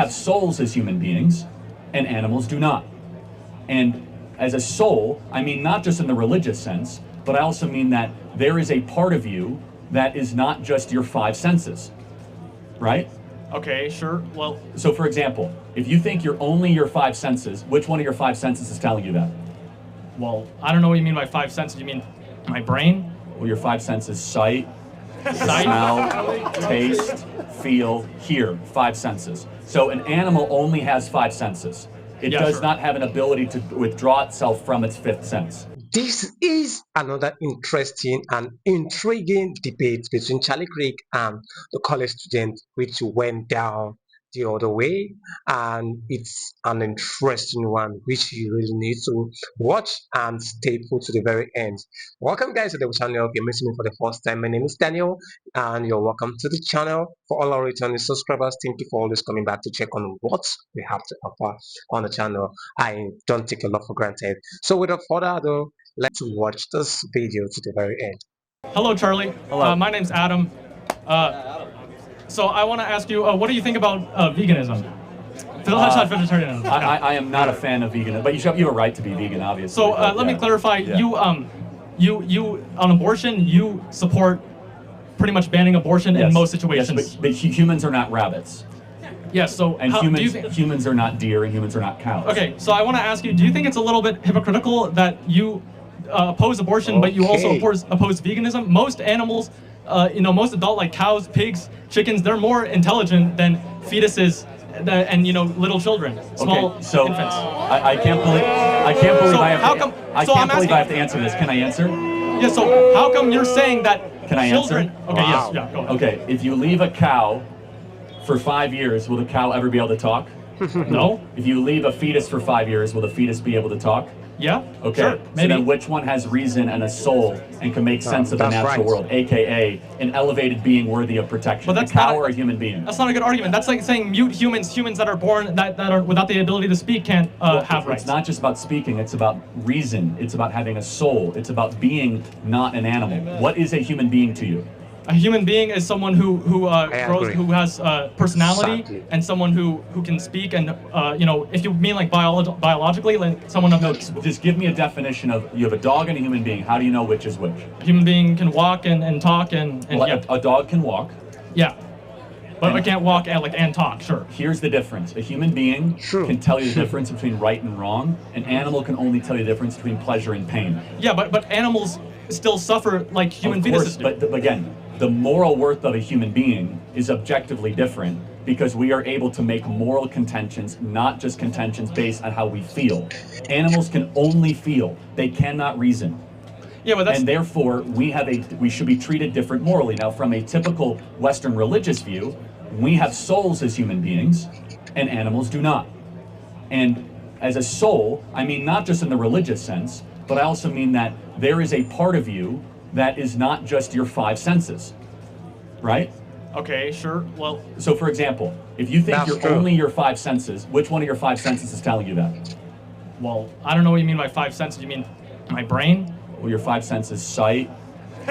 have souls as human beings, and animals do not. And as a soul, I mean not just in the religious sense, but I also mean that there is a part of you that is not just your five senses, right? Okay, sure. Well, so for example, if you think you're only your five senses, which one of your five senses is telling you that? Well, I don't know what you mean by five senses. You mean my brain? Well, your five senses: sight, smell, taste, feel, hear. Five senses. So an animal only has five senses. It does not have an ability to withdraw itself from its fifth sense. This is another interesting and intriguing debate between Charlie Craig and the college student, which went down the other way, and it's an interesting one which you really need to watch and stay put to the very end. Welcome, guys, to the channel. If you're meeting me for the first time, my name is Daniel, and you're welcome to the channel. For all our returning subscribers, thank you for always coming back to check on what we have to offer on the channel. I don't take a lot for granted. So without further ado, let's watch this video to the very end. Hello, Charlie. Hello. My name's Adam. So I want to ask you, what do you think about veganism? Vegetarianism. I am not a fan of veganism, but you have a right to be vegan, obviously. So let me clarify. Yeah. You on abortion, you support pretty much banning abortion in most situations. Yes, but humans are not rabbits. Yes. So and humans are not deer, and humans are not cows. Okay. So I want to ask you, do you think it's a little bit hypocritical that you oppose abortion, but you also oppose veganism? Most animals, most adult, like cows, pigs, chickens, they're more intelligent than fetuses and little children, small infants. I can't believe I have to answer this. Can I answer? Yeah. So how come you're saying that? Can I children? Answer? Okay. Wow. Yes. Yeah. Go ahead. Okay. If you leave a cow for 5 years, will the cow ever be able to talk? No. If you leave a fetus for 5 years, will the fetus be able to talk? Yeah. Okay. Sure, so maybe. then which one has reason and a soul and can make sense of the natural world, aka an elevated being worthy of protection? Well, that's a cow not, or a human being? That's not a good argument. That's like saying mute humans that are born that are without the ability to speak can't have rights. It's not just about speaking, it's about reason, it's about having a soul, it's about being not an animal. What is a human being to you? A human being is someone who grows, who has personality, Exactly. and someone who can speak. And if you mean like biologically, like someone of Just give me a definition of, you have a dog and a human being. How do you know which is which? a human being can walk and talk and Well, yeah, a dog can walk. yeah, but I can't walk and talk. Sure. Here's the difference. A human being can tell you the difference between right and wrong. An animal can only tell you the difference between pleasure and pain. Yeah, but animals still suffer like human fetuses do. But again, the moral worth of a human being is objectively different because we are able to make moral contentions, not just contentions based on how we feel. Animals can only feel; they cannot reason. Yeah, but that's And therefore, we should be treated different morally. Now, from a typical Western religious view, we have souls as human beings, and animals do not. And as a soul, I mean not just in the religious sense, but I also mean that there is a part of you that is not just your five senses, right? okay. Sure. Well, So for example, if you think That's you're true. only your five senses, which one of your five senses is telling you that? I don't know what you mean by five senses. You mean my brain? Well, your five senses: sight,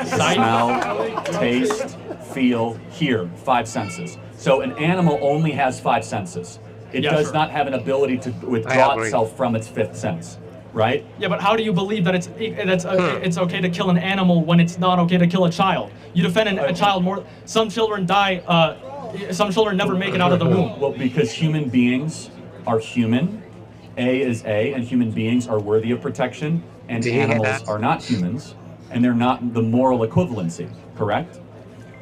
smell, taste, feel, hear. Five senses. So an animal only has five senses. It Yeah, does sure. not have an ability to I withdraw agree. itself from its fifth sense, right? Yeah, but how do you believe that it's okay to kill an animal when it's not okay to kill a child? You defend a child more. Some children die. Some children never make it out of the womb. Well, because human beings are human. A is A, and human beings are worthy of protection, and Do you hear animals that? are not humans, and they're not the moral equivalency, correct?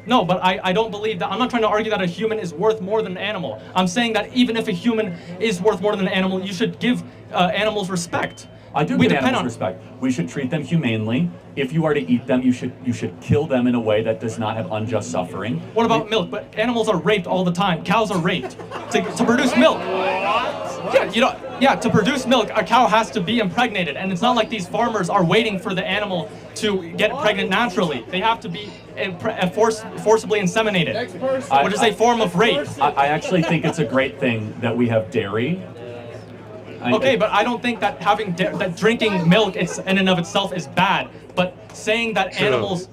No, but I don't believe that. I'm not trying to argue that a human is worth more than an animal. I'm saying that even if a human is worth more than an animal, you should give animals respect. I do We give depend animals on- respect. We should treat them humanely. If you are to eat them, you should kill them in a way that does not have unjust suffering. What about milk? But animals are raped all the time. Cows are raped to produce milk. Yeah, to produce milk, a cow has to be impregnated, and it's not like these farmers are waiting for the animal to get pregnant naturally. They have to be forcibly inseminated, which is a form of rape. I actually think it's a great thing that we have dairy. Okay, but I don't think that that drinking milk in and of itself is bad. But saying that True. animals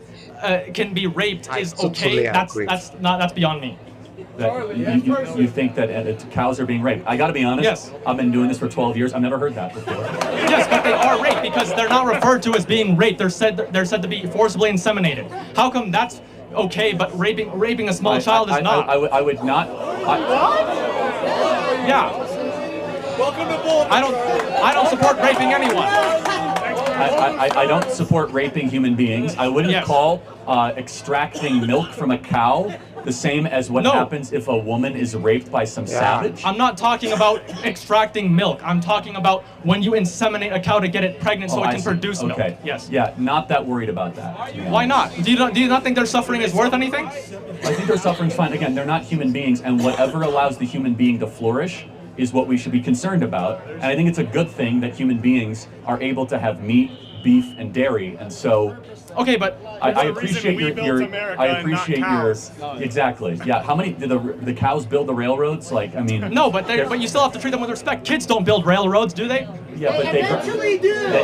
can be raped I is totally okay. agree. That's beyond me. that you think that cows are being raped. I got to be honest. Yes. I've been doing this for 12 years. I've never heard that before. Yes, but they are raped because they're not referred to as being raped. They're said to be forcibly inseminated. How come that's okay, but raping a small child is not? I would not. Yeah. Welcome to Bull. I don't support raping anyone. I don't support raping human beings. I wouldn't Yes. call extracting milk from a cow the same as what No. happens if a woman is raped by some savage. I'm not talking about extracting milk. I'm talking about when you inseminate a cow to get it pregnant so Oh, it I can see. produce milk. Okay. Yes. Yeah, not that worried about that. to be Why honest. not? Do you not think their suffering is worth anything? I think their suffering's fine. Again, they're not human beings, and whatever allows the human being to flourish is what we should be concerned about. And I think it's a good thing that human beings are able to have meat, beef, and dairy. And so Okay, but I the appreciate reason we built your America I and not appreciate your cows. exactly. Yeah. How many did the cows build the railroads? Like, I mean. no, but they're- you still have to treat them with respect. Kids don't build railroads, do they? Yeah, but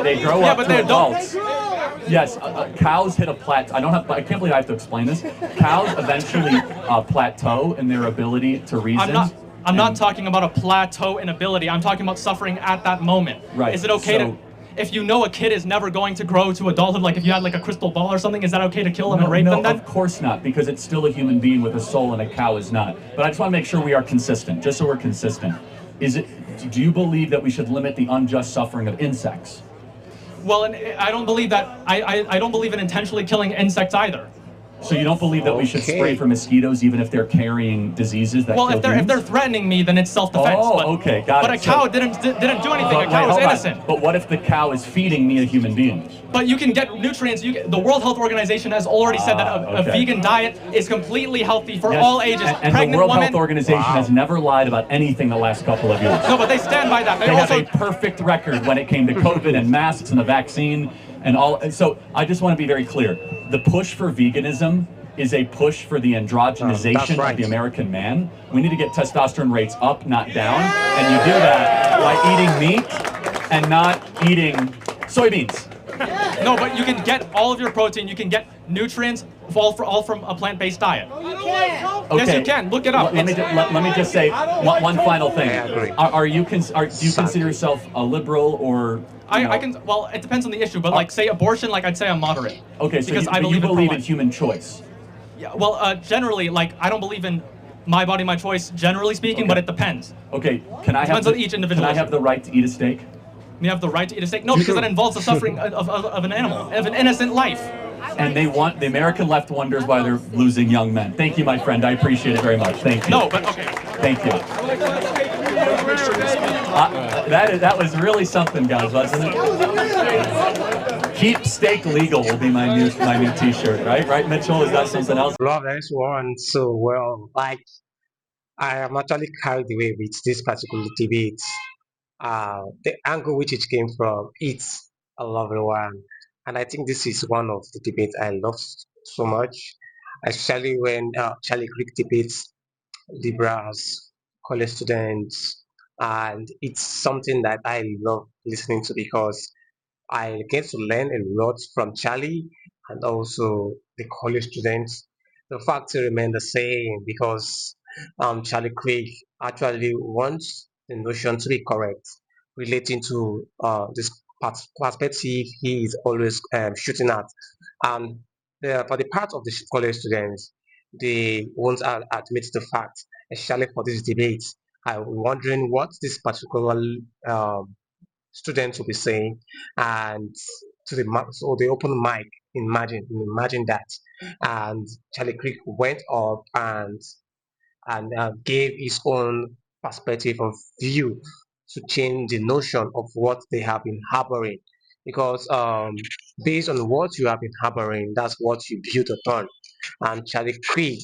they grow Yeah, up but to they don't- adults. Yes, cows hit a plateau. I can't believe I have to explain this. Cows eventually plateau in their ability to reason. I'm not and- talking about a plateau in ability. I'm talking about suffering at that moment. Right, Is it okay so- to, if you know a kid is never going to grow to adulthood, like if you had like a crystal ball or something, is that okay to kill them and rape no, them then? of course not, because it's still a human being with a soul and a cow is not. But I just want to make sure we are consistent, just so we're consistent. Do you believe that we should limit the unjust suffering of insects? Well, and I don't believe that. I don't believe in intentionally killing insects either. So you don't believe that we should Okay. spray for mosquitoes even if they're carrying diseases that Well, kill if they're humans? threatening me, then it's self-defense. Oh, but, okay, got but it. a cow So- didn't do anything. But A cow wait, is hold on. innocent. But what if the cow is feeding me, a human being? But you can get nutrients. The World Health Organization has already said that a okay. vegan diet is completely healthy for Yes, all ages. And the Pregnant World women. Health Organization has never lied about anything the last couple of years. No, but they stand by that. They have a perfect record when it came to COVID and masks and the vaccine and all. So I just want to be very clear. The push for veganism is a push for the androgenization That's right. of the American man. We need to get testosterone rates up, not down. And you do that by eating meat and not eating soybeans. No, but you can get all of your protein. You can get nutrients all from a plant-based diet. Yes, you can. Look it up. Let me just say one final thing. I agree. Do you consider yourself a liberal or? I can. Well, it depends on the issue, but like say abortion, like I'd say I'm moderate. Okay, so because you, I but you believe believe in pro-life. human choice. Yeah, well, generally, like I don't believe in my body, my choice. Generally speaking, Okay. but it depends. Okay, can I have Depends on each individual Can I have issue. the right to eat a steak? You have the right to eat a steak. No, because that involves the suffering of an animal, of an innocent life. And the American left wonders why they're losing young men. Thank you, my friend. I appreciate it very much. Thank you. No, but okay. Thank you. That was really something, guys, wasn't it? Keep steak legal will be my new T-shirt, right? Right, Mitchell? Is that something else? Love this one so well. Like I am actually carried away with this particular debate. The angle which it came from, it's a lovely one. And I think this is one of the debates I love so much, especially when Charlie Creek debates liberals, college students, and it's something that I love listening to because I get to learn a lot from Charlie and also the college students. The facts remain the same because Charlie Craig actually wants the notion to be correct relating to this perspective he is always shooting at. And for the part of the college students, they won't admit the fact, especially for this debate. I'm wondering what this particular um, students will be saying, and to so the open mic. Imagine that, and Charlie Creek went up and gave his own perspective of view to change the notion of what they have been harboring. Because based on what you have been harboring, that's what you build upon. And Charlie Creek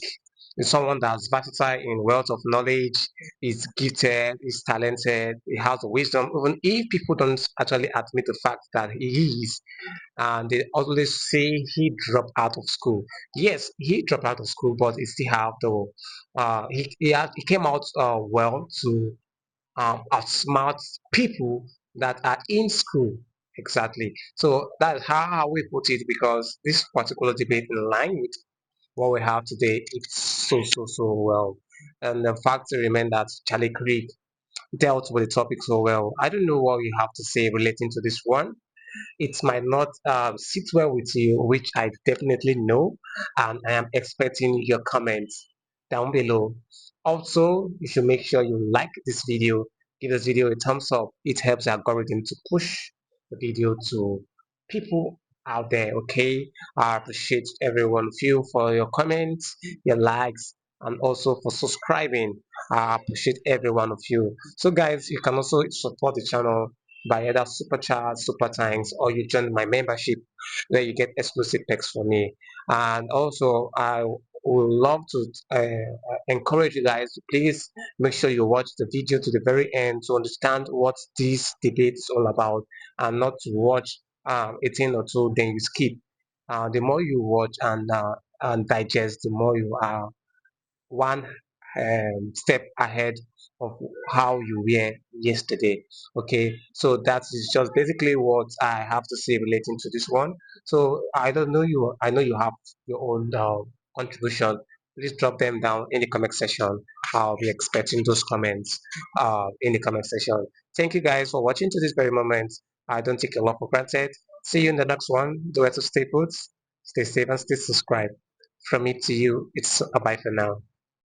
is someone that's versatile in wealth of knowledge, is gifted, is talented, he has wisdom, even if people don't actually admit the fact that he is. And they always say he dropped out of school. Yes, he dropped out of school, but he still have the he came out well to outsmart people that are in school. Exactly. So that's how we put it because this particular debate in line with what we have today, it's so well. And the fact remains that Charlie Craig dealt with the topic so well. I don't know what you have to say relating to this one. It might not sit well with you, which I definitely know, and I am expecting your comments down below. Also, you should make sure you like this video, give this video a thumbs up. It helps the algorithm to push the video to people out there. Okay, I appreciate every one of you for your comments, your likes, and also for subscribing. I appreciate every one of you. So guys, you can also support the channel by either super chat, super thanks, or you join my membership where you get exclusive perks from me. And also, I would love to encourage you guys to please make sure you watch the video to the very end to understand what this debate is all about, and not to watch 18 or two then you skip. The more you watch and digest, the more you are one step ahead of how you were yesterday. Okay, so that is just basically what I have to say relating to this one. So I don't know you. I know you have your own contribution. Please drop them down in the comment section. I'll be expecting those comments in the comment section. Thank you guys for watching to this very moment. I don't take a lot for granted. See you in the next one. Do it to stay put, stay safe, and stay subscribed. From me to you, it's a bye for now.